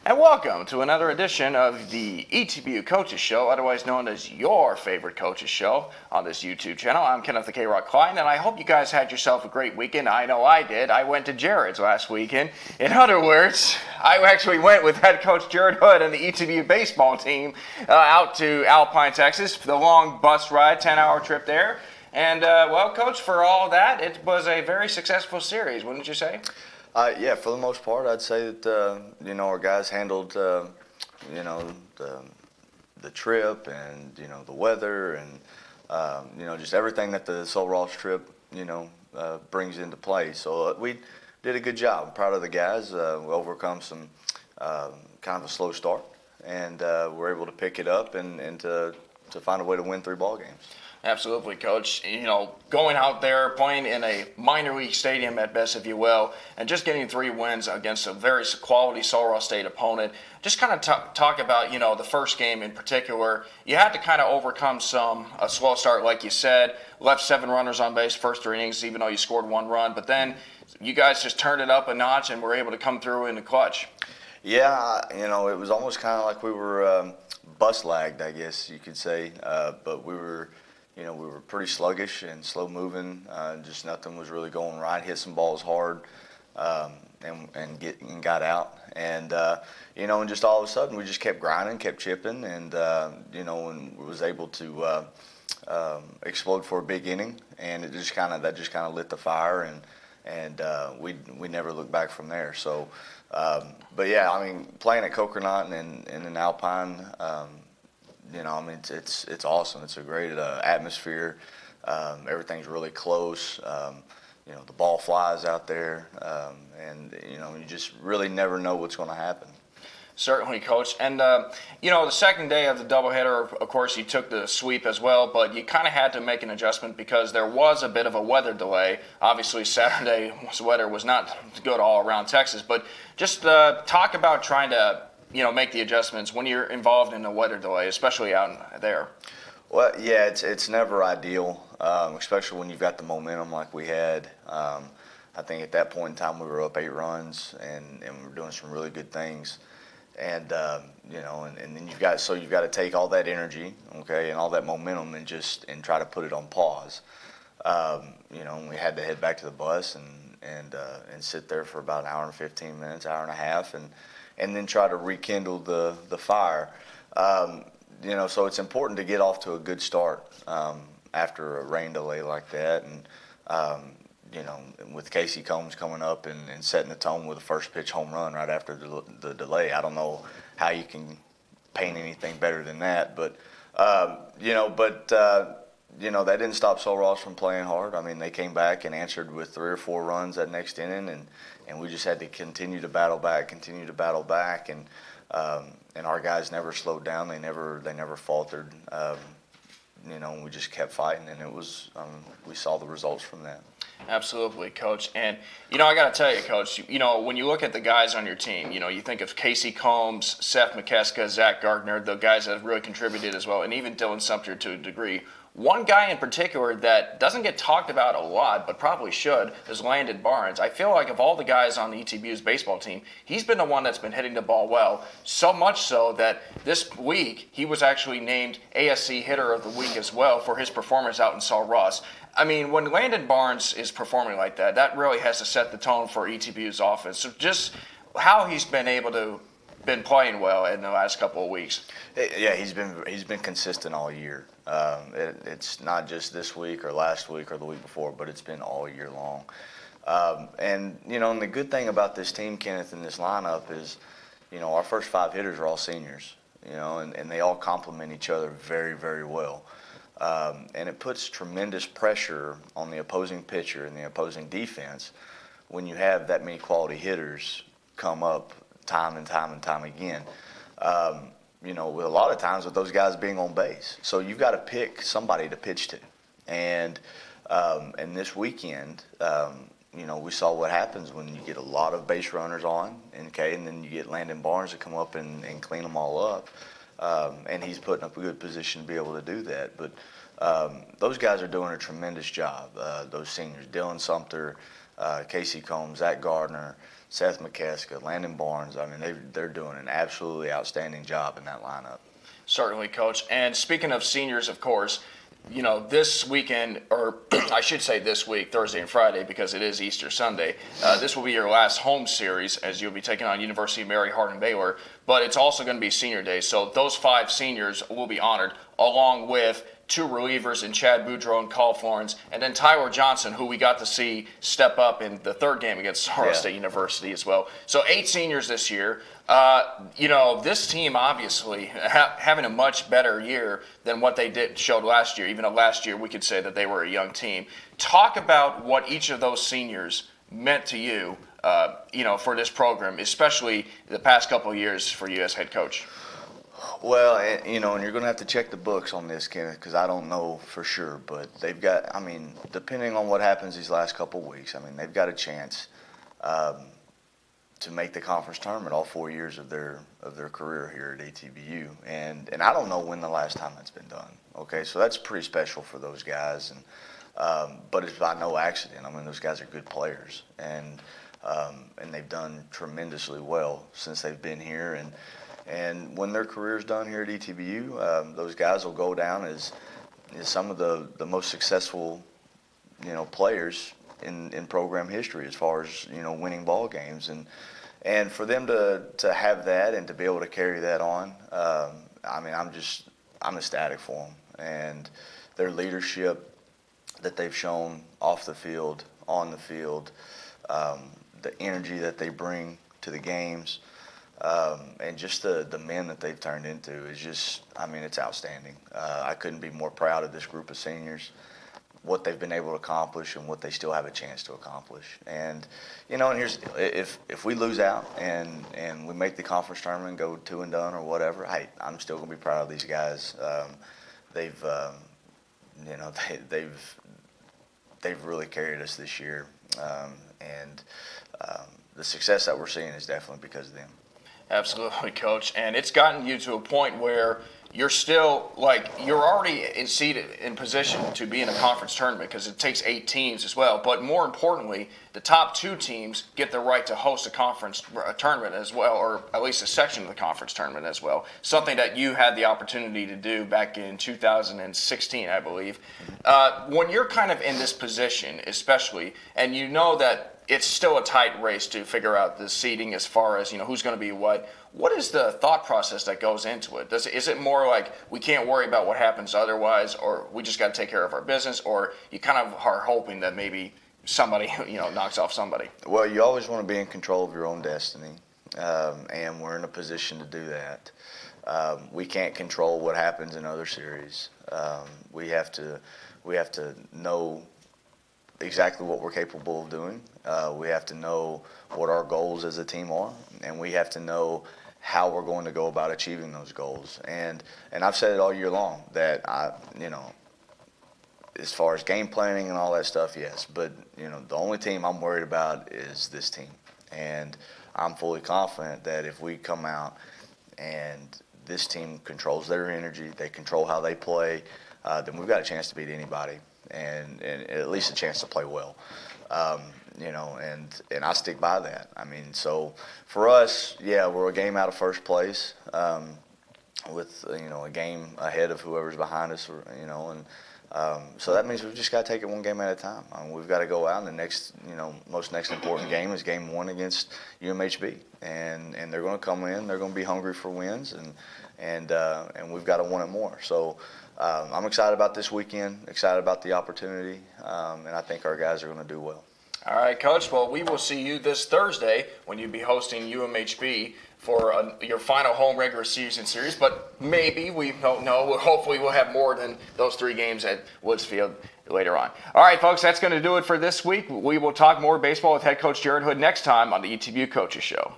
And welcome to another edition of the ETBU Coaches Show, otherwise known as your favorite coaches show on this YouTube channel. I'm Kenneth the K-Rock Klein, and I hope you guys had yourself a great weekend. I know I did. I went to Jared's last weekend. In other words, I actually went with head coach Jared Hood and the ETBU baseball team out to Alpine, Texas for the long bus ride, 10-hour trip there. And, well, Coach, for all that, it was a very successful series, wouldn't you say? Yeah, for the most part, I'd say that our guys handled the trip and the weather and just everything that the Sul Ross trip brings into play. So we did a good job. I'm proud of the guys. We overcome some kind of a slow start, and we're able to pick it up and to find a way to win 3 ball games. Absolutely, Coach. Going out there, playing in a minor league stadium at best, if you will, and just getting 3 wins against a very quality Sul Ross State opponent. Just kind of talk about, the first game in particular. You had to kind of overcome a slow start, like you said. Left 7 runners on base first 3 innings, even though you scored 1 run. But then you guys just turned it up a notch and were able to come through in the clutch. Yeah, it was almost kind of like we were bus lagged, I guess you could say. But we were pretty sluggish and slow moving. Just nothing was really going right. Hit some balls hard, and got out. And and just all of a sudden we just kept grinding, kept chipping, and and was able to explode for a big inning. And it just kind of lit the fire, and we never looked back from there. So, but yeah, I mean, playing at Coconut and in Alpine. It's awesome. It's a great atmosphere. Everything's really close. The ball flies out there, and you just really never know what's going to happen. Certainly, Coach. And, the second day of the doubleheader, of course, you took the sweep as well, but you kind of had to make an adjustment because there was a bit of a weather delay. Obviously, Saturday's weather was not good all around Texas, but just talk about trying to make the adjustments when you're involved in a weather delay, especially out there. Well, yeah, it's never ideal, especially when you've got the momentum like we had. I think at that point in time we were up 8 runs and we were doing some really good things. And and then you've got to take all that energy, okay, and all that momentum and try to put it on pause. We had to head back to the bus and sit there for about an hour and 15 minutes, hour and a half, and then try to rekindle the fire. So it's important to get off to a good start after a rain delay like that. And, with Casey Combs coming up and setting the tone with a first pitch home run right after the delay, I don't know how you can paint anything better than that. But, that didn't stop Sul Ross from playing hard. I mean, they came back and answered with 3 or 4 runs that next inning, and we just had to continue to battle back, and our guys never slowed down. They never faltered. We just kept fighting, and it was we saw the results from that. Absolutely, Coach. And, I got to tell you, Coach, when you look at the guys on your team, you think of Casey Combs, Seth McKeska, Zach Gardner, the guys that have really contributed as well, and even Dylan Sumter to a degree. One guy in particular that doesn't get talked about a lot, but probably should, is Landon Barnes. I feel like of all the guys on the ETBU's baseball team, he's been the one that's been hitting the ball well, so much so that this week he was actually named ASC Hitter of the Week as well for his performance out in Sul Ross. I mean, when Landon Barnes is performing like that, that really has to set the tone for ETBU's offense. So just how he's been playing well in the last couple of weeks. Yeah, he's been consistent all year. It's not just this week or last week or the week before, but it's been all year long. And the good thing about this team, Kenneth, in this lineup is, our first 5 hitters are all seniors, and they all complement each other very, very well. And it puts tremendous pressure on the opposing pitcher and the opposing defense when you have that many quality hitters come up time and time again. With a lot of times with those guys being on base. So you've got to pick somebody to pitch to. And this weekend, we saw what happens when you get a lot of base runners on, and then you get Landon Barnes to come up and clean them all up. And he's putting up a good position to be able to do that. But those guys are doing a tremendous job, those seniors. Dylan Sumter, Casey Combs, Zach Gardner, Seth McKeska, Landon Barnes. I mean, they're doing an absolutely outstanding job in that lineup. Certainly, Coach. And speaking of seniors, of course, this weekend, or I should say this week, Thursday and Friday, because it is Easter Sunday, this will be your last home series as you'll be taking on University of Mary Hardin-Baylor. But it's also going to be Senior Day, so those 5 seniors will be honored, along with 2 relievers in Chad Boudreaux and Cole Florence, and then Tyler Johnson, who we got to see step up in the 3rd game against Sorrel State University as well. So 8 seniors this year. This team obviously having a much better year than what they showed last year. Even though last year we could say that they were a young team. Talk about what each of those seniors meant to you, for this program, especially the past couple of years for you as head coach. Well, and you're going to have to check the books on this, Kenneth, because I don't know for sure. But they've got, depending on what happens these last couple of weeks, they've got a chance to make the conference tournament all 4 years of their career here at ATBU. And I don't know when the last time that's been done. Okay, so that's pretty special for those guys. But it's by no accident. Those guys are good players, and they've done tremendously well since they've been here. And when their career's done here at ETBU, those guys will go down as some of the most successful, players in program history as far as, winning ball games. And for them to have that and to be able to carry that on, I'm ecstatic for them. And their leadership that they've shown off the field, on the field, the energy that they bring to the games, and just the men that they've turned into is just, it's outstanding. I couldn't be more proud of this group of seniors, what they've been able to accomplish and what they still have a chance to accomplish. And, and here's, if we lose out and we make the conference tournament and go 2 and done or whatever, I'm still going to be proud of these guys. They've really carried us this year. And the success that we're seeing is definitely because of them. Absolutely, Coach. And it's gotten you to a point where you're still, you're already seated in position to be in a conference tournament because it takes 8 teams as well. But more importantly, the top 2 teams get the right to host a tournament as well, or at least a section of the conference tournament as well. Something that you had the opportunity to do back in 2016, I believe. When you're kind of in this position, especially, and you know that it's still a tight race to figure out the seeding as far as, who's going to be what. What is the thought process that goes into it? Is it more like we can't worry about what happens otherwise, or we just got to take care of our business, or you kind of are hoping that maybe somebody, knocks off somebody? Well, you always want to be in control of your own destiny, and we're in a position to do that. We can't control what happens in other series. We have to know exactly what we're capable of doing. We have to know what our goals as a team are, and we have to know how we're going to go about achieving those goals. And I've said it all year long that as far as game planning and all that stuff, yes, but the only team I'm worried about is this team. And I'm fully confident that if we come out and this team controls their energy, they control how they play, then we've got a chance to beat anybody, and at least a chance to play well. And I stick by that. So for us, we're a game out of first place, with a game ahead of whoever's behind us, so that means we've just got to take it one game at a time. We've got to go out, and the next important game is game 1 against UMHB, and they're going to come in, they're going to be hungry for wins, and we've got to want it more. So I'm excited about this weekend, excited about the opportunity, and I think our guys are going to do well. All right, Coach. Well, we will see you this Thursday when you'll be hosting UMHB for your final home regular season series. But maybe, we don't know. Hopefully we'll have more than those 3 games at Woodsfield later on. All right, folks, that's going to do it for this week. We will talk more baseball with head coach Jared Hood next time on the ETBU Coaches Show.